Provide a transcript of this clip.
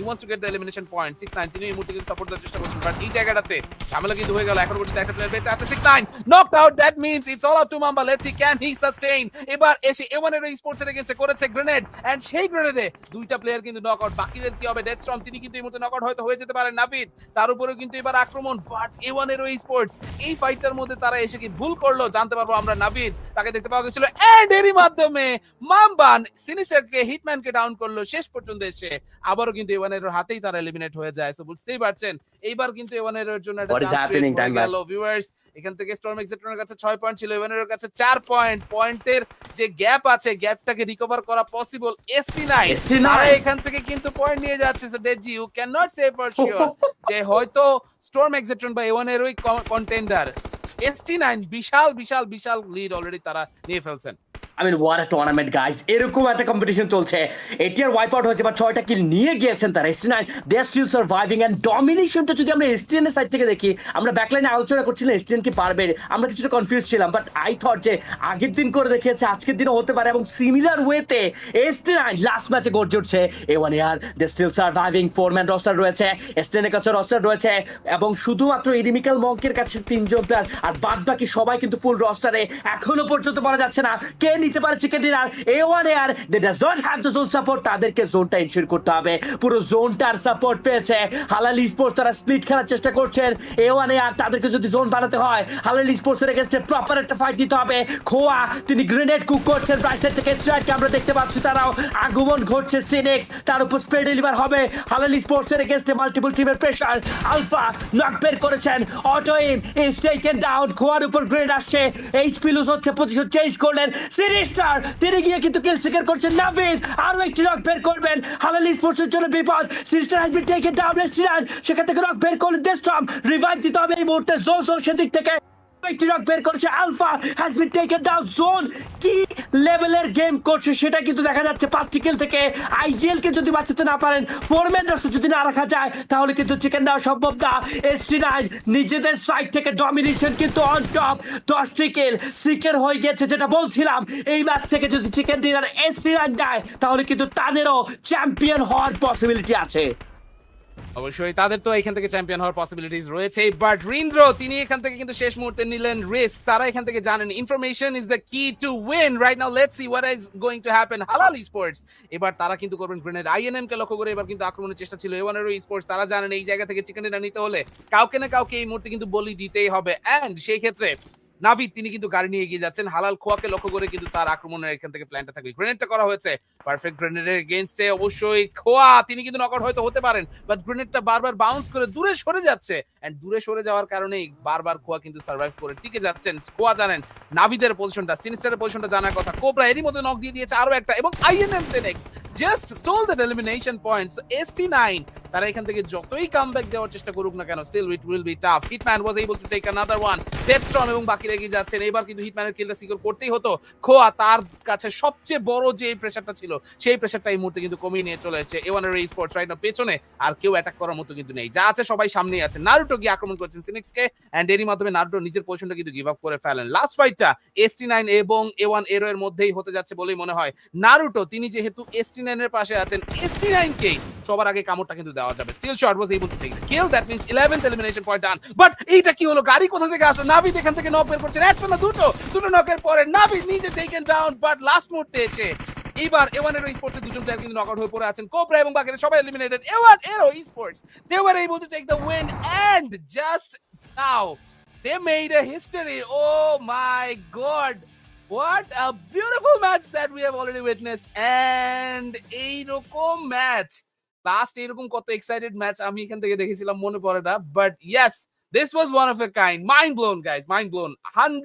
He wants to get the elimination point. 6ix9ine তিনি এই মুহূর্তে কিন্তু সাপোর্ট দেওয়ার চেষ্টা করছেন, বাট এই জায়গাটাতে ঝামেলা কিন্তু হয়ে গেল। এখন পর্যন্ত একটা প্লেয়ার বেঁচে আছে। 6ix9ine knocked out, that means it's all up to mamba. Let's see can he sustain. এবার এসে এওয়ান এর স্পোর্টস এর এগেইনস্টে করেছে গ্রেনেড, এন্ড সেই গ্রেনেডে দুইটা প্লেয়ার কিন্তু নক আউট। বাকিদের কি হবে? ডেথস্টর্ম তিনি কিন্তু এই মুহূর্তে নক আউট হয়তো হয়ে যেতে পারেন। নাভিদ তার উপরেও কিন্তু এবার আক্রমণ, বাট এওয়ান এর স্পোর্টস এই ফাইটটার মধ্যে তারা এসে কি ভুল করলো জানতে পারবো আমরা। নাভিদ তাকে দেখতে পাওয়া গেছিল, এন্ড এরই মাধ্যমে মাম্বান সিনিস্টারকে হিটম্যানকে ডাউন করলো। শেষ পর্যন্ত এসে আবারও কিন্তু এওয়ান এর হাতেই তারা এলিমিনেট হয়ে যায়। সো বুঝতেই পারছেন এইবার কিন্তু এওয়ান এর জন্য একটা What is chance happening, create হয়ে Time গেল। ভিউয়ার্স এখান থেকে স্টর্ম এক্সেট্রনের কাছে 6 পয়েন্ট ছিল, এওয়ান এর কাছে 4 পয়েন্ট। পয়েন্টের যে গ্যাপ আছে, গ্যাপটাকে রিকভার করা পসিবল। ST9 ST9 তারা এখান থেকে কিন্তু পয়েন্ট নিয়ে যাচ্ছে। So Daisy you can not say for sure যে হয়তো স্টর্ম এক্সেট্রন বা এওয়ান এর ওই কন্টেন্ডার ST9 বিশাল বিশাল বিশাল লিড অলরেডি তারা নিয়ে ফেলছেন। I mean, what a tournament, guys. এরকম একটা কম্পিটিশন চলছে। এটিআর ওয়াইপ আউট হয়েছে, বা 6টা কিল নিয়ে গিয়েছেন তারা। ST9 they are still surviving, and ডমিনেশনটা যদি আমরা STN এর সাইড থেকে দেখি, আমরা ব্যাকলাইনে আলোচনা করছিলাম STN কি পারবে, আমরা কিছুটা কনফিউজ ছিলাম, বাট আই থট যে আগের দিন করে দেখিয়েছে, আজকের দিনও হতে পারে, এবং সিমিলার ওয়েতে ST9 লাস্ট ম্যাচে গড়ে উঠছে। A1 AR দে স্টিল সার্ভাইভিং, 4 ম্যান রস্টার রয়েছে, STN এর কাছে রস্টার রয়েছে, এবং শুধুমাত্র এডিমিক্যাল মঙ্কের কাছে 3 জন প্লেয়ার, আর বাদ বাকি সবাই কিন্তু ফুল রস্টারে। এখনো পর্যন্ত বলা যাচ্ছে না কে নিতে পারে chicken dinner. A1 AR they does not have the zone support, তাদেরকে জোনটা এনশিওর করতে হবে। পুরো জোনটার সাপোর্ট পেয়েছে হালাল স্পোর্টস, তারা স্প্লিট খেলার চেষ্টা করছেন। A1 AR তাদেরকে যদি জোন বানাতে হয়, হালাল স্পোর্টস এর এগেইনস্টে প্রপার একটা ফাইট দিতে হবে। খোয়া তিনি গ্রেনেড কুক করছেন, রাইট সাইড থেকে স্ট্রাইককে আমরা দেখতে পাচ্ছি, তারাও আগমন ঘটছে। সিনিক্স তার উপর স্প্রে ডেলিভার হবে। হালাল স্পোর্টস এর এগেইনস্টে মাল্টিপল টিমের প্রেসার, আলফা নক বের করেছেন, auto M is taken down. খোয়ার উপর গ্রেনেড আসছে, এইচপি লুজ হচ্ছে, পজিশন চেঞ্জ করলেন সিনিস্টার, তিনি গিয়ে কিন্তু কিল শিকার করছেন। নাভিদ আরো একটি নক বের করবেন, হালাল স্পোর্টসের জন্য বিপদ। Sinister has been taken down, সেখান থেকে নক বের করলেন। ডেস্টর্ম রিভাইভ দিতে হবে এই মুহূর্তে জোন সেদিক থেকে। একটি নক বের করেছে, alpha has been taken down. Zone কি লেভেলের গেম করছে সেটা কিন্তু দেখা যাচ্ছে 5টি কিল থেকে। আইজিএল কে যদি বাঁচাতে না পারেন, ফোরম্যান রাস্তা যদি না রাখা যায়, তাহলে কিন্তু চিকেন দেওয়া সম্ভব না। ST9 নিজেদের সাইড থেকে ডমিনেশন কিন্তু অন টপ, 10টি কিল সিকের হয়ে গেছে। যেটা বলছিলাম, এই ম্যাচ থেকে যদি চিকেন ডিনার ST9 দেয়, তাহলে কিন্তু তাদেরও চ্যাম্পিয়ন হওয়ার পসিবিলিটি আছে। অবশ্যই তাদের তো এখান থেকে চ্যাম্পিয়ন হওয়ার পসিবিলিটিস রয়েছে, বাট রিন্দ্র তিনি এখান থেকে কিন্তু শেষ মুহূর্তে নিলেন রিস্ক। তারা এখান থেকে জানেন ইনফরমেশন ইজ দ্য কি to win right now. Let's see what is going to happen. হালাল স্পোর্টস এবার তারা কিন্তু করবেন গ্রেনেড। আইএনএম কে লক্ষ্য করে এবার কিন্তু আক্রমণের চেষ্টা ছিল A1 এর স্পোর্টস। তারা জানেন এই জায়গা থেকে চিকেন ডিনার নিতে হলে কাউকে না কাউকে এই মুহূর্তে কিন্তু বলি দিতেই হবে, এন্ড সেই ক্ষেত্রে নাভিদ তিনি কিন্তু গাড়ি নিয়ে এগিয়ে যাচ্ছেন। হালাল খোয়াকে লক্ষ্য করে কিন্তু তার আক্রমণের এখান থেকে প্ল্যানটা থাকবে। গ্রেনেডটা করা হয়েছে পারফেক্ট গ্রেনেডের এগেইনস্টে। অবশ্যই খোয়া তিনি কিন্তু নকআউট হয়তো হতে পারেন, বাট গ্রেনেডটা বারবার বাউন্স করে দূরে সরে যাচ্ছে, এন্ড দূরে সরে যাওয়ার কারণেই বারবার খোয়া কিন্তু সার্ভাইভ করে টিকে যাচ্ছেন। খোয়া জানেন নাভিদের পজিশনটা, সিনিস্টারের পজিশনটা জানার কথা। কোবরা এরই মধ্যে নক দিয়ে দিয়েছে আরো একটা, এবং আইএনএম সিনিক্স just stole that elimination points. ST9 তারা এখান থেকে যতই কামব্যাক দেওয়ার চেষ্টা করুক না কেন, still it will be tough. Hitman was able to take another one. Deathstorm এবং বাকি এগিয়ে যাচ্ছেন। এবার কিন্তু হিটম্যানের কিলটা সিকিউর করতেই হতো। খোয়া তার কাছে সবচেয়ে বড় যে প্রেসারটা ছিল, সেই প্রেসারটা এই মুহূর্তে কিন্তু কমিয়ে নিয়ে চলে এসেছে A1 এর স্পোর্টস। রাইট নাও পেছনে আর কেউ অ্যাটাক করার মতো কিন্তু নেই, যা আছে সবাই সামনেই আছে। নারুটো গিয়ে আক্রমণ করছেন সিনিক্সকে, এন্ড এরই মাধ্যমে নারুটো নিজের পজিশনটা কিন্তু গিভ আপ করে ফেলেন। লাস্ট ফাইটটা ST9 এবং A1 এর মধ্যেই হতে যাচ্ছে বলেই মনে হয়। নারুটো তিনি যেহেতু ST9 এর পাশে আছেন, ST9 কেই সবার আগে কামড়টা কিন্তু দেওয়া যাবে। Still shot was able to take the kill, that means 11th elimination point done. But এইটা কি হলো? গাড়ি কোথা থেকে আসলো? নাভিদ এখান থেকে নক বের করছেন, একটা না দুটো নকের পরে নাভিদ নিজে টেকেন ডাউন, বাট লাস্ট মুহূর্তে এসে এবার A1 এর স্পোর্টস এর দুজন প্লেয়ার কিন্তু নকআউট হয়ে পড়ে আছেন। কোবরা এবং বাকিরা সবাই এলিমিনেটেড। A1 এর sports they were able to take the win, and just now they made a history. Oh my god, what a beautiful match that we have already witnessed. And এইরকম match last এরকম কত excited match আমি এখান থেকে দেখেছিলাম মনে পড়ে না, but yes, this was one of a kind. Mind blown guys, mind blown. 100